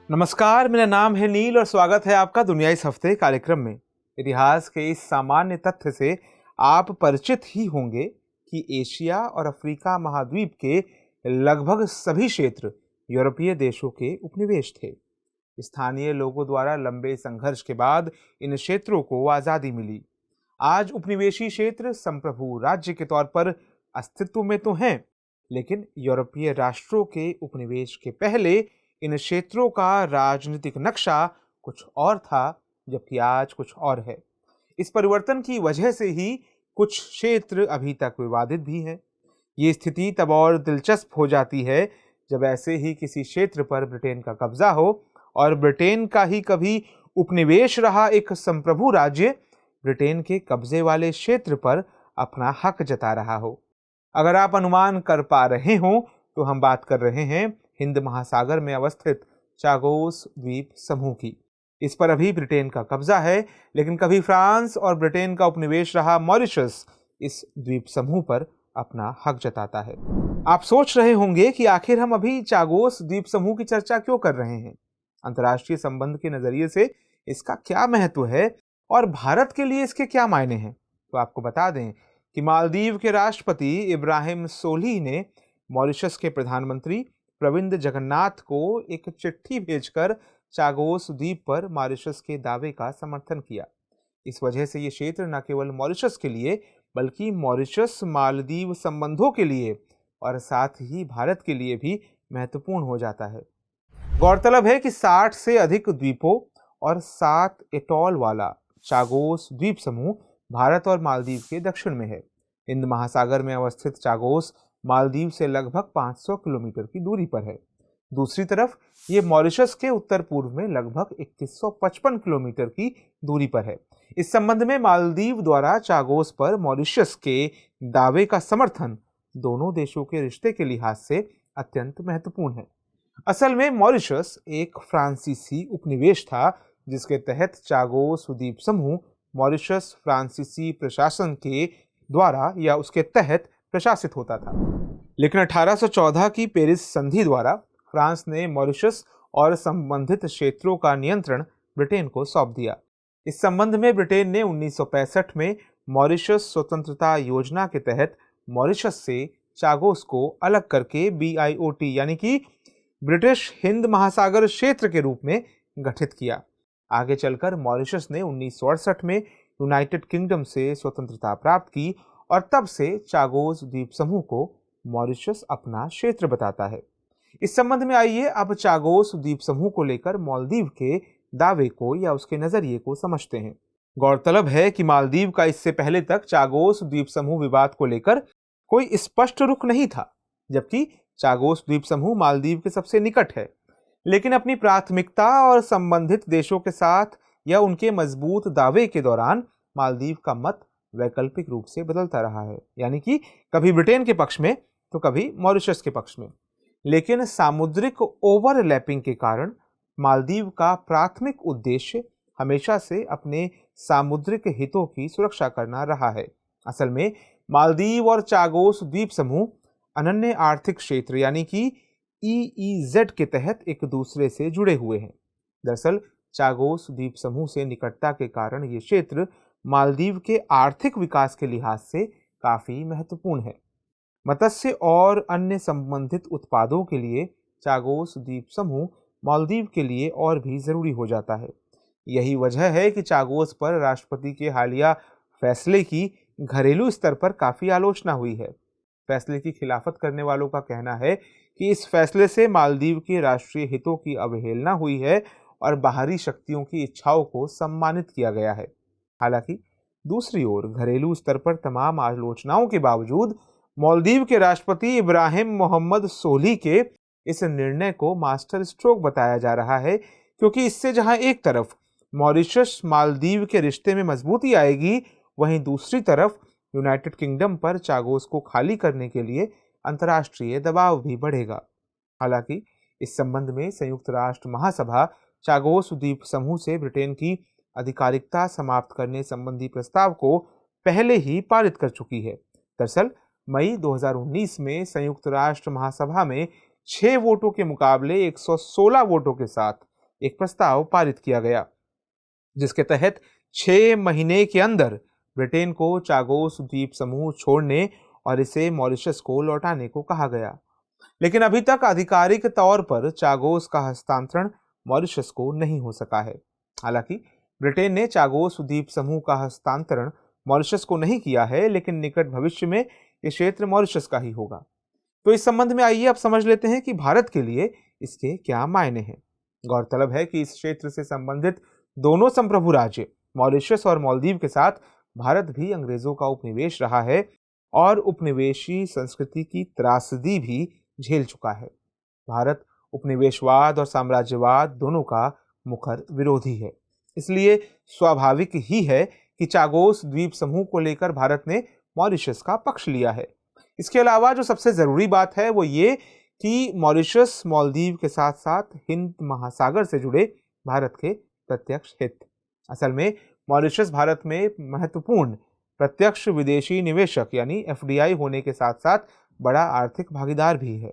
नमस्कार, मेरा नाम है नील और स्वागत है आपका दुनिया इस हफ्ते कार्यक्रम में। इतिहास के इस सामान्य तथ्य से आप परिचित ही होंगे कि एशिया और अफ्रीका महाद्वीप के लगभग सभी क्षेत्र यूरोपीय देशों के उपनिवेश थे। स्थानीय लोगों द्वारा लंबे संघर्ष के बाद इन क्षेत्रों को आजादी मिली। आज उपनिवेशी क्षेत्र संप्रभु राज्य के तौर पर अस्तित्व में तो हैं, लेकिन यूरोपीय राष्ट्रों के उपनिवेश के पहले इन क्षेत्रों का राजनीतिक नक्शा कुछ और था, जबकि आज कुछ और है। इस परिवर्तन की वजह से ही कुछ क्षेत्र अभी तक विवादित भी हैं। ये स्थिति तब और दिलचस्प हो जाती है जब ऐसे ही किसी क्षेत्र पर ब्रिटेन का कब्जा हो और ब्रिटेन का ही कभी उपनिवेश रहा एक संप्रभु राज्य ब्रिटेन के कब्जे वाले क्षेत्र पर अपना हक जता रहा हो। अगर आप अनुमान कर पा रहे हो तो हम बात कर रहे हैं हिंद महासागर में अवस्थित चागोस द्वीप समूह की। इस पर अभी ब्रिटेन का कब्जा है, लेकिन कभी फ्रांस और ब्रिटेन का उपनिवेश रहा मॉरिशस इस द्वीप समूह पर अपना हक जताता है। आप सोच रहे होंगे कि आखिर हम अभी चागोस द्वीप समूह की चर्चा क्यों कर रहे हैं। अंतर्राष्ट्रीय संबंध के नजरिए से इसका क्या महत्व है और भारत के लिए इसके क्या मायने हैं। तो आपको बता दें कि मालदीव के राष्ट्रपति इब्राहिम सोलिह ने मॉरिशस के प्रधानमंत्री प्रविंद जगन्नाथ को एक चिट्ठी भेजकर चागोस द्वीप पर मॉरिशस के दावे का समर्थन किया। इस वजह से ये क्षेत्र न केवल मॉरिशस के लिए बल्कि मॉरिशस मालदीव संबंधों के लिए और साथ ही भारत के लिए भी महत्वपूर्ण हो जाता है। गौरतलब है कि 60 से अधिक द्वीपों और 7 एटॉल वाला चागोस द्वीप समूह भारत और मालदीव के दक्षिण में है। हिंद महासागर में अवस्थित चागोस मालदीव से लगभग 500 किलोमीटर की दूरी पर है। दूसरी तरफ ये मॉरिशस के उत्तर पूर्व में लगभग 2155 किलोमीटर की दूरी पर है। इस संबंध में मालदीव द्वारा चागोस पर मॉरिशस के दावे का समर्थन दोनों देशों के रिश्ते के लिहाज से अत्यंत महत्वपूर्ण है। असल में मॉरिशस एक फ्रांसीसी उपनिवेश था, जिसके तहत चागोस द्वीप समूह मॉरिशस फ्रांसीसी प्रशासन के द्वारा या उसके तहत प्रशासित होता था। लेकिन 1814 की पेरिस संधि द्वारा फ्रांस ने मॉरिशस और संबंधित क्षेत्रों का नियंत्रण ब्रिटेन को सौंप दिया। इस संबंध में ब्रिटेन ने 1965 में मॉरिशस स्वतंत्रता योजना के तहत मॉरिशस से चागोस को अलग करके BIOT यानी कि ब्रिटिश हिंद महासागर क्षेत्र के रूप में गठित किया। आगे चलकर मॉरिशस ने 1968 में यूनाइटेड किंगडम से स्वतंत्रता प्राप्त की और तब से चागोस द्वीप समूह को मॉरिशस अपना क्षेत्र बताता है। इस संबंध में आइए अब चागोस द्वीप समूह को लेकर मालदीव के दावे को या उसके नजरिए को समझते हैं। गौरतलब है कि मालदीव का इससे पहले तक चागोस द्वीप समूह विवाद को लेकर कोई स्पष्ट रुख नहीं था, जबकि चागोस द्वीप समूह मालदीव के सबसे निकट है। लेकिन अपनी प्राथमिकता और संबंधित देशों के साथ या उनके मजबूत दावे के दौरान मालदीव का मत वैकल्पिक रूप से बदलता रहा है, यानी कि कभी ब्रिटेन के पक्ष में तो कभी मॉरिशस के पक्ष में। लेकिन सामुद्रिक ओवरलैपिंग के कारण मालदीव का प्राथमिक उद्देश्य हमेशा से अपने सामुद्रिक हितों की सुरक्षा करना रहा है। असल में मालदीव और चागोस द्वीप समूह अनन्य आर्थिक क्षेत्र यानी कि EEZ के तहत एक दूसरे से जुड़े हुए हैं। दरअसल चागोस द्वीप समूह से निकटता के कारण ये क्षेत्र मालदीव के आर्थिक विकास के लिहाज से काफी महत्वपूर्ण है। मत्स्य और अन्य संबंधित उत्पादों के लिए चागोस द्वीप समूह मालदीव के लिए और भी जरूरी हो जाता है। यही वजह है कि चागोस पर राष्ट्रपति के हालिया फैसले की घरेलू स्तर पर काफी आलोचना हुई है। फैसले की खिलाफत करने वालों का कहना है कि इस फैसले से मालदीव के राष्ट्रीय हितों की अवहेलना हुई है और बाहरी शक्तियों की इच्छाओं को सम्मानित किया गया है। हालांकि दूसरी ओर घरेलू स्तर पर तमाम आलोचनाओं के बावजूद मालदीव के राष्ट्रपति इब्राहिम मोहम्मद सोलिह के इस निर्णय को मास्टर स्ट्रोक बताया जा रहा है, क्योंकि इससे जहां एक तरफ मॉरिशस मालदीव के रिश्ते में मजबूती आएगी, वहीं दूसरी तरफ यूनाइटेड किंगडम पर चागोस को खाली करने के लिए अंतर्राष्ट्रीय दबाव भी बढ़ेगा। हालांकि इस संबंध में संयुक्त राष्ट्र महासभा चागोस द्वीप समूह से ब्रिटेन की आधिकारिकता समाप्त करने संबंधी प्रस्ताव को पहले ही पारित कर चुकी है। दरअसल मई 2019 में संयुक्त राष्ट्र महासभा में 6 वोटों के मुकाबले 116 वोटों के साथ एक प्रस्ताव पारित किया गया, जिसके तहत 6 महीने के अंदर ब्रिटेन को चागोस द्वीप समूह छोड़ने और इसे मॉरिशस को लौटाने को कहा गया। लेकिन अभी तक आधिकारिक तौर पर चागोस का हस्तांतरण मॉरिशस को नहीं हो सका है। हालांकि ब्रिटेन ने चागोस द्वीप समूह का हस्तांतरण मॉरिशस को नहीं किया है, लेकिन निकट भविष्य में यह क्षेत्र मॉरिशस का ही होगा। तो इस संबंध में आइए अब समझ लेते हैं कि भारत के लिए इसके क्या मायने हैं। गौरतलब है कि इस क्षेत्र से संबंधित दोनों संप्रभु राज्य मॉरिशस और मालदीव के साथ भारत भी अंग्रेजों का उपनिवेश रहा है और उपनिवेशी संस्कृति की त्रासदी भी झेल चुका है। भारत उपनिवेशवाद और साम्राज्यवाद दोनों का मुखर विरोधी है। इसलिए स्वाभाविक ही है कि चागोस द्वीप समूह को लेकर भारत ने मॉरिशस का पक्ष लिया है। इसके अलावा जो सबसे जरूरी बात है वो ये कि मॉरिशस मालदीव के साथ साथ हिंद महासागर से जुड़े भारत के प्रत्यक्ष हित। असल में मॉरिशस भारत में महत्वपूर्ण प्रत्यक्ष विदेशी निवेशक यानी एफडीआई होने के साथ साथ बड़ा आर्थिक भागीदार भी है।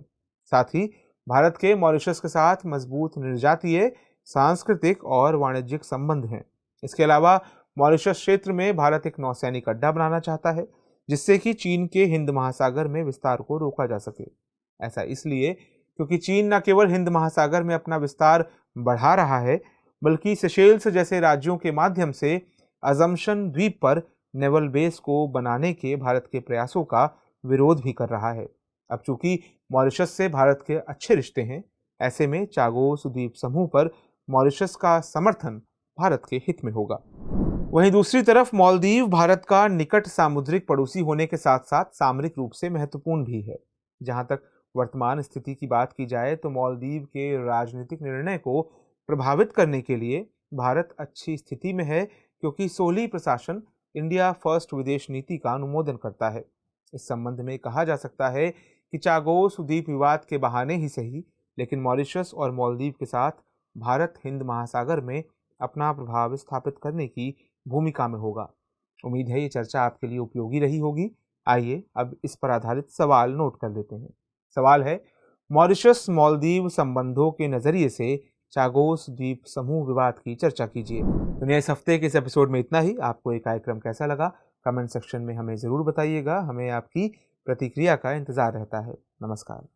साथ ही भारत के मॉरिशस के साथ मजबूत निर्यातीय, सांस्कृतिक और वाणिज्यिक संबंध हैं। इसके अलावा मॉरिशस क्षेत्र में भारत एक नौसैनिक अड्डा बनाना चाहता है, जिससे कि चीन के हिंद महासागर में विस्तार को रोका जा सके। ऐसा इसलिए क्योंकि चीन न केवल हिंद महासागर में अपना विस्तार बढ़ा रहा है, बल्कि सेशेल्स जैसे राज्यों के माध्यम से अजम्पशन द्वीप पर नेवल बेस को बनाने के भारत के प्रयासों का विरोध भी कर रहा है। अब चूंकि मॉरिशस से भारत के अच्छे रिश्ते हैं, ऐसे में चागोस द्वीप समूह पर मॉरिशस का समर्थन भारत के हित में होगा। वहीं दूसरी तरफ मालदीव भारत का निकट सामुद्रिक पड़ोसी होने के साथ साथ सामरिक रूप से महत्वपूर्ण भी है। जहां तक वर्तमान स्थिति की बात की जाए तो मालदीव के राजनीतिक निर्णय को प्रभावित करने के लिए भारत अच्छी स्थिति में है, क्योंकि सोली प्रशासन इंडिया फर्स्ट विदेश नीति का अनुमोदन करता है। इस संबंध में कहा जा सकता है कि चागोस द्वीप विवाद के बहाने ही सही, लेकिन मॉरिशस और मालदीव के साथ भारत हिंद महासागर में अपना प्रभाव स्थापित करने की भूमिका में होगा। उम्मीद है ये चर्चा आपके लिए उपयोगी रही होगी। आइए अब इस पर आधारित सवाल नोट कर लेते हैं। सवाल है, मॉरिशस मालदीव संबंधों के नजरिए से चागोस द्वीप समूह विवाद की चर्चा कीजिए। दुनिया इस हफ्ते के इस एपिसोड में इतना ही। आपको ये कार्यक्रम कैसा लगा कमेंट सेक्शन में हमें ज़रूर बताइएगा। हमें आपकी प्रतिक्रिया का इंतजार रहता है। नमस्कार।